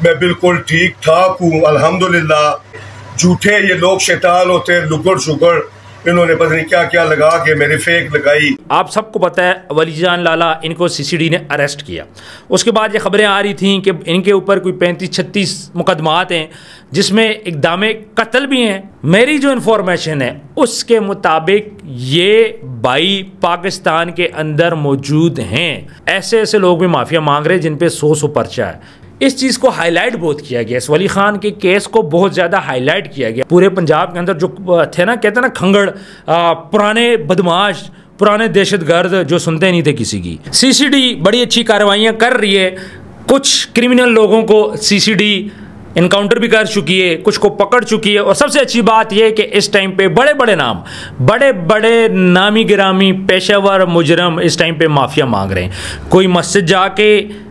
मैं बिल्कुल ठीक ठाक हूँ अल्हम्दुलिल्लाह। झूठे ये लोग शैतान होते हैं, लुकड़ शुकड़, इन्होंने पता नहीं क्या क्या लगा के मेरे फेक लगाई। आप सबको पता है वलीजान लाला इनको सीसीडी ने अरेस्ट किया। उसके बाद ये खबरें आ रही थी कि इनके ऊपर कोई 35-36 मुकदमात हैं जिसमें इक़दाम कत्ल भी हैं। मेरी जो इन्फॉर्मेशन है उसके मुताबिक ये भाई पाकिस्तान के अंदर मौजूद हैं। ऐसे ऐसे लोग भी माफिया मांग रहे हैं जिन पे 100 पर्चा है। इस चीज़ को हाईलाइट बहुत किया गया, इस वली खान के केस को बहुत ज़्यादा हाईलाइट किया गया। पूरे पंजाब के अंदर जो थे ना, कहते हैं ना खंगड़, पुराने बदमाश, पुराने दहशतगर्द जो सुनते नहीं थे किसी की। सीसीडी बड़ी अच्छी कार्रवाइयाँ कर रही है। कुछ क्रिमिनल लोगों को सीसीडी इनकाउंटर भी कर चुकी है, कुछ को पकड़ चुकी है। और सबसे अच्छी बात यह है कि इस टाइम पे बड़े बड़े नाम, बड़े बड़े नामी गिरामी पेशेवर मुजरम इस टाइम पे माफिया मांग रहे हैं। कोई मस्जिद जाके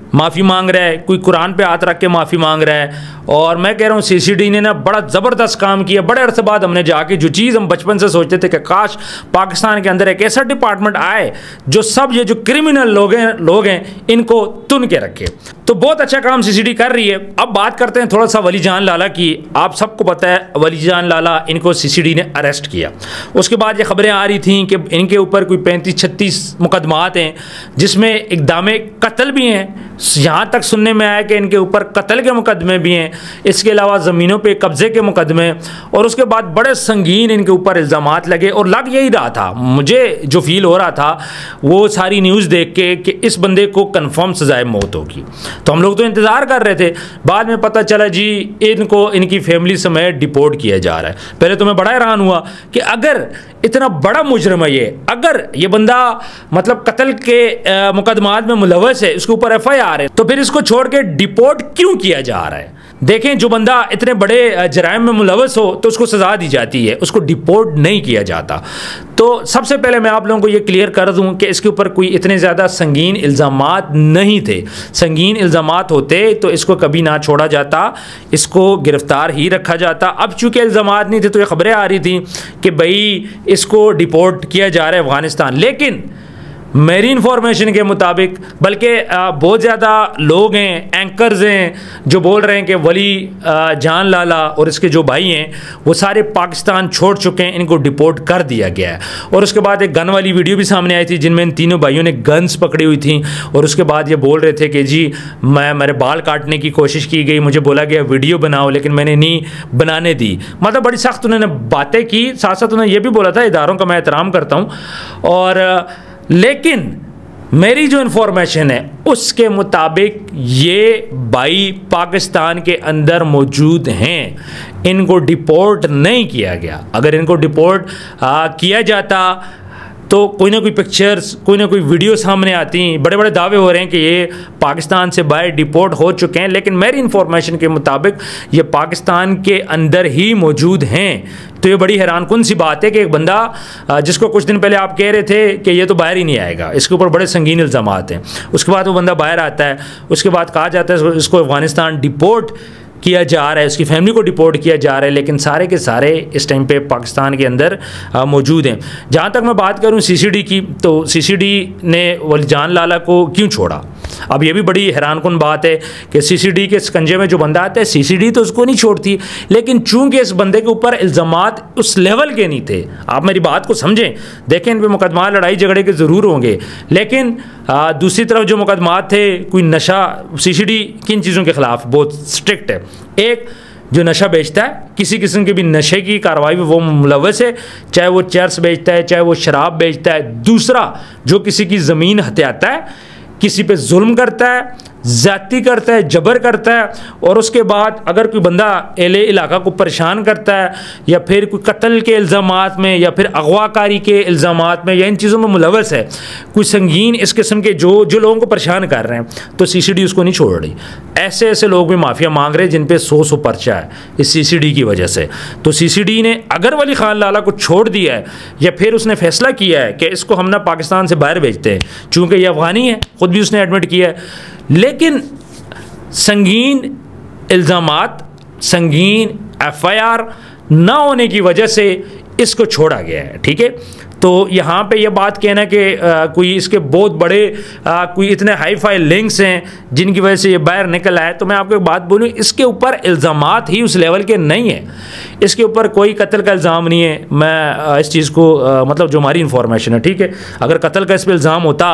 माफ़ी मांग रहा है, कोई कुरान पे हाथ रख के माफ़ी मांग रहा है। और मैं कह रहा हूँ सीसीडी ने ना बड़ा ज़बरदस्त काम किया। बड़े अरसे बाद हमने जाके जो चीज़ हम बचपन से सोचते थे कि काश पाकिस्तान के अंदर एक ऐसा डिपार्टमेंट आए जो सब ये जो क्रिमिनल लोग हैं इनको तुन के रखे। तो बहुत अच्छा काम सीसीडी कर रही है। अब बात करते हैं थोड़ा सा वलीजान लाला की। आप सबको पता है वलीजान लाला इनको सीसीडी ने अरेस्ट किया। उसके बाद ये खबरें आ रही थी कि इनके ऊपर कोई 35-36 मुकदमात हैं जिसमें इक़दाम कत्ल भी हैं। यहाँ तक सुनने में आया कि इनके ऊपर कत्ल के मुकदमे भी हैं। इसके अलावा ज़मीनों पे कब्ज़े के मुकदमे, और उसके बाद बड़े संगीन इनके ऊपर इल्ज़ामात लगे। और लग यही रहा था, मुझे जो फील हो रहा था वो सारी न्यूज़ देख के कि इस बंदे को कन्फर्म सज़ाए मौत होगी। तो हम लोग तो इंतज़ार कर रहे थे। बाद में पता चला जी इनको इनकी फैमिली समेत डिपोर्ट किया जा रहा है। पहले तो मैं बड़ा हैरान हुआ कि अगर इतना बड़ा मुजरम है ये, अगर ये बंदा मतलब कत्ल के मुकदमात में मुलव्वस है, इसके ऊपर FIR है, तो फिर इसको छोड़ के डिपोर्ट क्यों किया जा रहा है? देखें, जो बंदा इतने बड़े जराइम में मुलव्वस हो तो उसको सज़ा दी जाती है, उसको डिपोर्ट नहीं किया जाता। तो सबसे पहले मैं आप लोगों को ये क्लियर कर दूं कि इसके ऊपर कोई इतने ज़्यादा संगीन इल्ज़ामात नहीं थे। संगीन इल्ज़ामात होते तो इसको कभी ना छोड़ा जाता, इसको गिरफ्तार ही रखा जाता। अब चूँकि इल्ज़ामात नहीं थे तो ये खबरें आ रही थी कि भाई इसको डिपोर्ट किया जा रहा है अफ़गानिस्तान। लेकिन मेरी इन्फॉर्मेशन के मुताबिक बल्कि बहुत ज़्यादा लोग हैं, एंकर्स हैं जो बोल रहे हैं कि वली जान लाला और इसके जो भाई हैं वो सारे पाकिस्तान छोड़ चुके हैं, इनको डिपोर्ट कर दिया गया है। और उसके बाद एक गन वाली वीडियो भी सामने आई थी जिनमें इन तीनों भाइयों ने गन्स पकड़ी हुई थी। और उसके बाद ये बोल रहे थे कि जी मेरे बाल काटने की कोशिश की गई, मुझे बोला गया वीडियो बनाओ, लेकिन मैंने नहीं बनाने दी। मतलब बड़ी सख्त उन्होंने बातें की। साथ साथ उन्होंने ये भी बोला था इदारों का मैं एहतराम करता हूँ। और लेकिन मेरी जो इन्फॉर्मेशन है उसके मुताबिक ये भाई पाकिस्तान के अंदर मौजूद हैं, इनको डिपोर्ट नहीं किया गया। अगर इनको डिपोर्ट किया जाता तो कोई ना कोई पिक्चर्स, कोई ना कोई वीडियो सामने आती। बड़े बड़े दावे हो रहे हैं कि ये पाकिस्तान से बाहर डिपोर्ट हो चुके हैं, लेकिन मेरी इन्फॉर्मेशन के मुताबिक ये पाकिस्तान के अंदर ही मौजूद हैं। तो ये बड़ी हैरानकुन सी बात है कि एक बंदा जिसको कुछ दिन पहले आप कह रहे थे कि ये तो बाहर ही नहीं आएगा, इसके ऊपर बड़े संगीन इल्ज़ामात हैं, उसके बाद वो बंदा बाहर आता है। उसके बाद कहा जाता है इसको अफ़गानिस्तान डिपोर्ट किया जा रहा है, उसकी फैमिली को डिपोर्ट किया जा रहा है, लेकिन सारे के सारे इस टाइम पे पाकिस्तान के अंदर मौजूद हैं। जहाँ तक मैं बात करूँ सीसीडी की, तो सीसीडी ने वलीजान लाला को क्यों छोड़ा? अब ये भी बड़ी हैरानकुन बात है कि सीसीडी के स्कंजे में जो बंदा आता है, सीसीडी तो उसको नहीं छोड़ती, लेकिन चूंकि इस बंदे के ऊपर इल्ज़ामात उस लेवल के नहीं थे। आप मेरी बात को समझें, देखें इन पे मुकदमा लड़ाई झगड़े के ज़रूर होंगे, लेकिन दूसरी तरफ जो मुकदमात थे, कोई नशा, सीसीडी किन चीज़ों के ख़िलाफ़ बहुत स्ट्रिक्ट है। एक जो नशा बेचता है, किसी किस्म के भी नशे की कार्रवाई में वो मुलव्वस है, चाहे वो चर्स बेचता है, चाहे वो शराब बेचता है। दूसरा जो किसी की ज़मीन हथियाता है, किसी पे जुल्म करता है, ज़्यादती करता है, जबर करता है, और उसके बाद अगर कोई बंदा एले इलाका को परेशान करता है या फिर कोई कत्ल के इल्ज़ामात में या फिर अगवाकारी के इल्ज़ामात में या इन चीज़ों में मुलव्वस है, कोई संगीन इस किस्म के जो लोगों को परेशान कर रहे हैं, तो सीसीडी उसको नहीं छोड़ रही। ऐसे ऐसे लोग भी माफिया मांग रहे हैं जिन पे 100 पर्चा है इस सीसीडी की वजह से। तो सीसीडी ने अगर वली खान लाला को छोड़ दिया है या फिर उसने फैसला किया है कि इसको हम ना पाकिस्तान से बाहर भेजते हैं, चूँकि ये अफ़गानी है, ख़ुद भी उसने एडमिट किया है, लेकिन संगीन इल्ज़ामात, संगीन FIR ना होने की वजह से इसको छोड़ा गया है। ठीक है, तो यहाँ पे ये बात कहना कि कोई इसके बहुत बड़े कोई इतने हाई फाई लिंक्स हैं जिनकी वजह से ये बाहर निकल आए, तो मैं आपको एक बात बोलूँ, इसके ऊपर इल्ज़ामात ही उस लेवल के नहीं है। इसके ऊपर कोई कत्ल का इल्ज़ाम नहीं है। मैं इस चीज़ को मतलब जो हमारी इन्फॉर्मेशन है, ठीक है, अगर कत्ल का इस पर इल्ज़ाम होता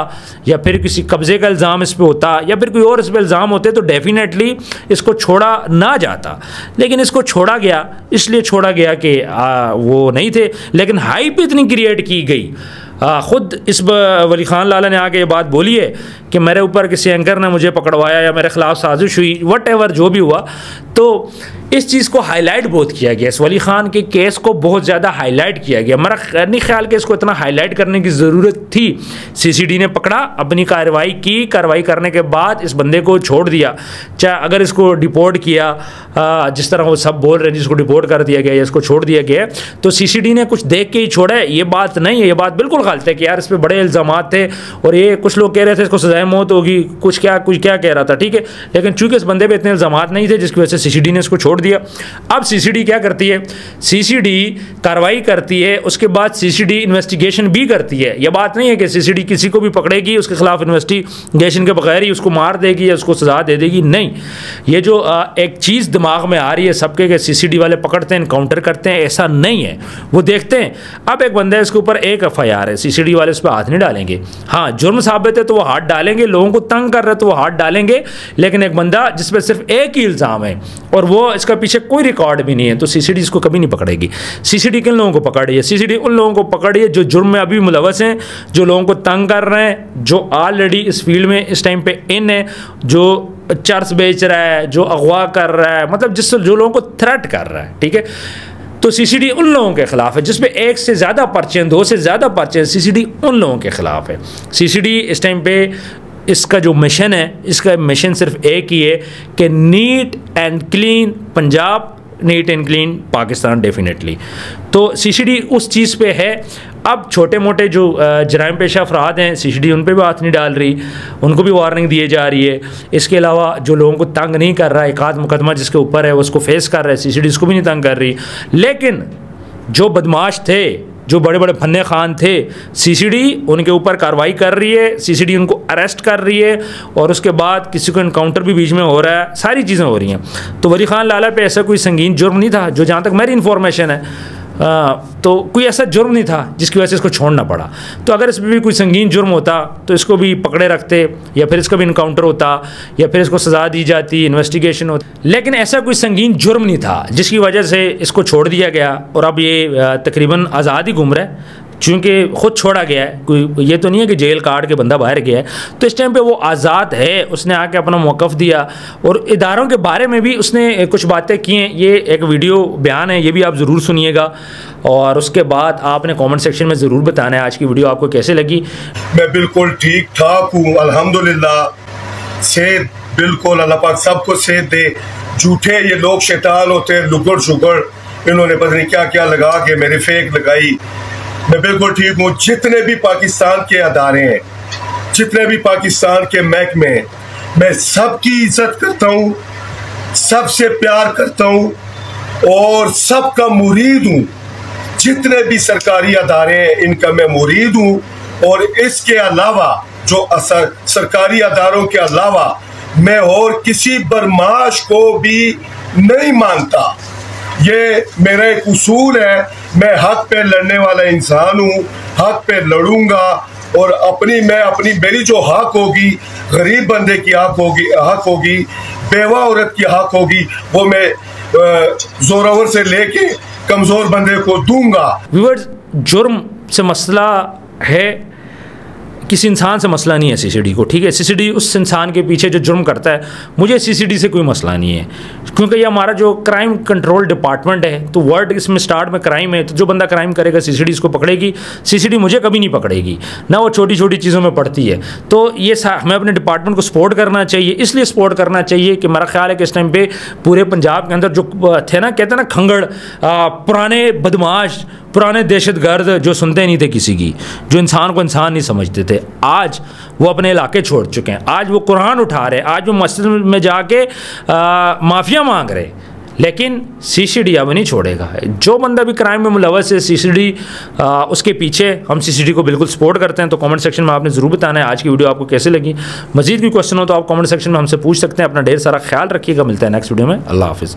या फिर किसी कब्ज़े का इल्ज़ाम इस पर होता या फिर कोई और इस पर इल्ज़ाम होते तो डेफिनेटली इसको छोड़ा ना जाता, लेकिन इसको छोड़ा गया। इसलिए छोड़ा गया कि वो नहीं थे, लेकिन हाइप इतनी क्रिएट की गई। ख़ुद इस वली खान लाला ने आके ये बात बोली है कि मेरे ऊपर किसी एंकर ने मुझे पकड़वाया या मेरे ख़िलाफ़ साजिश हुई, वट एवर जो भी हुआ। तो इस चीज़ को हाईलाइट बहुत किया गया, इस वली खान के केस को बहुत ज़्यादा हाईलाइट किया गया। मेरा नहीं ख्याल कि इसको इतना हाईलाइट करने की ज़रूरत थी। सीसीडी ने पकड़ा, अपनी कार्रवाई की, कार्रवाई करने के बाद इस बंदे को छोड़ दिया। चाहे अगर इसको डिपोर्ट किया, जिस तरह वो सब बोल रहे हैं, जिसको डिपोर्ट कर दिया गया या इसको छोड़ दिया गया, तो सीसीडी ने कुछ देख के ही छोड़ा है, ये बात नहीं है। ये बात बिल्कुल गलत है कि यार इस पर बड़े इल्ज़ामात थे और ये कुछ लोग कह रहे थे इसको सजाए मौत होगी, कुछ क्या कह रहा था, ठीक है, लेकिन चूंकि इस बंदे पे इतने इल्ज़ामात नहीं थे जिसकी वजह से सीसीडी ने इसको छोड़ दिया। अब सीसीडी क्या करती है? सीसीडी कार्रवाई करती है, उसके बाद सीसीडी इन्वेस्टिगेशन भी करती है। यह बात नहीं है कि सीसीडी किसी को भी पकड़ेगी उसके खिलाफ इन्वेस्टिगेशन के बगैर ही उसको मार देगी या उसको सजा दे देगी, नहीं। ये जो एक चीज़ दिमाग में आ रही है सबके कि सीसीडी वाले पकड़ते हैं, इनकाउंटर करते हैं, ऐसा नहीं है। वो देखते हैं अब एक बंदा है, इसके ऊपर एक FIR है, सीसीडी वाले इस पर हाथ नहीं डालेंगे। हाँ, जुर्म साबित है तो वो हाथ डालेंगे, लोगों को तंग कर रहे तो वो हाथ डालेंगे, लेकिन एक बंदा जिस पर सिर्फ एक ही इल्ज़ाम है और वो इसका पीछे कोई रिकॉर्ड भी नहीं है, तो सीसीडी इसको कभी नहीं पकड़ेगी। सीसीडी किन लोगों को पकड़ रही है? सीसीडी उन लोगों को पकड़ रही है जो जुर्म में अभी मुलवस हैं, जो लोगों को तंग कर रहे हैं, जो ऑलरेडी इस फील्ड में इस टाइम पे इन है, जो चर्च बेच रहा है, जो अगवा कर रहा है, मतलब जिससे जो लोगों को थ्रेट कर रहा है, ठीक है। तो सीसीडी उन लोगों के खिलाफ है जिसपे एक से ज़्यादा पर्चे, 2 से ज़्यादा पर्चे, सीसीडी उन लोगों के खिलाफ है। सीसीडी इस टाइम पे इसका जो मिशन है, इसका मिशन सिर्फ एक ही है कि neat and clean Punjab, neat and clean Pakistan definitely. तो सीसीडी उस चीज़ पे है। अब छोटे मोटे जो जराइम पेशा अफराद हैं, सीसीडी उन पे भी हाथ नहीं डाल रही, उनको भी वार्निंग दी जा रही है। इसके अलावा जो लोगों को तंग नहीं कर रहा है, एक आध मुकदमा जिसके ऊपर है उसको फेस कर रहा है, सीसीडी इसको भी नहीं तंग कर रही। लेकिन जो बदमाश थे, जो बड़े बड़े फन्ने खान थे, सीसीडी उनके ऊपर कार्रवाई कर रही है, सीसीडी उनको अरेस्ट कर रही है और उसके बाद किसी को इनकाउंटर भी बीच में हो रहा है, सारी चीज़ें हो रही हैं। तो वली खान लाला पे ऐसा कोई संगीन जुर्म नहीं था, जो जहाँ तक मेरी इन्फॉर्मेशन है, तो कोई ऐसा जुर्म नहीं था जिसकी वजह से इसको छोड़ना पड़ा। तो अगर इसमें भी कोई संगीन जुर्म होता तो इसको भी पकड़े रखते या फिर इसका भी इनकाउंटर होता या फिर इसको सज़ा दी जाती, इन्वेस्टिगेशन होती, लेकिन ऐसा कोई संगीन जुर्म नहीं था जिसकी वजह से इसको छोड़ दिया गया और अब ये तकरीबन आज़ाद ही घूम रहा है। चूँकि ख़ुद छोड़ा गया है, कोई ये तो नहीं है कि जेल काट के बंदा बाहर गया है, तो इस टाइम पे वो आज़ाद है, उसने आके अपना मौक़िफ़ दिया और इदारों के बारे में भी उसने कुछ बातें की हैं। ये एक वीडियो बयान है, ये भी आप ज़रूर सुनिएगा और उसके बाद आपने कमेंट सेक्शन में ज़रूर बताना है आज की वीडियो आपको कैसे लगी। मैं बिल्कुल ठीक ठाक हूँ अल्हम्दुलिल्लाह, सेहत बिल्कुल, अल्लाह पाक सबको सेहत दे। झूठे ये लोग शैतान होते हैं, लुकड़ शुकड़, इन्होंने पता नहीं क्या क्या लगा के मेरे फेक लगाई। मैं बिल्कुल ठीक हूँ। जितने भी पाकिस्तान के अदारे हैं, जितने भी पाकिस्तान के महकमे हैं, मैं सबकी इज्जत करता हूँ, सबसे प्यार करता हूँ और सबका मुरीद हूँ। जितने भी सरकारी अदारे हैं इनका मैं मुरीद हूँ और इसके अलावा जो सरकारी अदारों के अलावा मैं और किसी बदमाश को भी नहीं मानता। ये मेरा एक उसूल है, मैं हक पे लड़ने वाला इंसान हूँ, हक पे लड़ूंगा और मेरी जो हक होगी, गरीब बंदे की हक होगी, बेवा औरत की हक होगी, वो मैं जोरावर से लेके कमजोर बंदे को दूंगा। व्यूअर्स, जुर्म से मसला है, किसी इंसान से मसला नहीं है सीसीडी को, ठीक है। सीसीडी उस इंसान के पीछे जो जुर्म करता है, मुझे सीसीडी से कोई मसला नहीं है, क्योंकि ये हमारा जो क्राइम कंट्रोल डिपार्टमेंट है, तो वर्ड इसमें स्टार्ट में क्राइम है, तो जो बंदा क्राइम करेगा सीसीडी इसको पकड़ेगी। सीसीडी मुझे कभी नहीं पकड़ेगी, ना वो छोटी छोटी चीज़ों में पड़ती है। तो ये हमें अपने डिपार्टमेंट को सपोर्ट करना चाहिए, इसलिए सपोर्ट करना चाहिए कि मेरा ख्याल है कि इस टाइम पे पूरे पंजाब के अंदर जो थे ना, कहते हैं ना खंगड़, पुराने बदमाश, पुराने दहशतगर्द जो सुनते नहीं थे किसी की, जो इंसान को इंसान नहीं समझते थे, आज वो अपने इलाके छोड़ चुके हैं। आज वो कुरान उठा रहे, आज वो मस्जिद में जाके माफ़िया मांग रहे। लेकिन CCD अब नहीं छोड़ेगा। जो बंदा भी क्राइम में मुलव्वस है, CCD उसके पीछे, हम CCD को बिल्कुल सपोर्ट करते हैं। तो कमेंट सेक्शन में आपने ज़रूर बताना है आज की वीडियो आपको कैसे लगी। मजीद कोई क्वेश्चन हो तो आप कमेंट सेक्शन में हमसे पूछ सकते हैं। अपना ढेर सारा ख्याल रखिएगा। मिलता है नेक्स्ट वीडियो में। अल्लाह हाफिज़।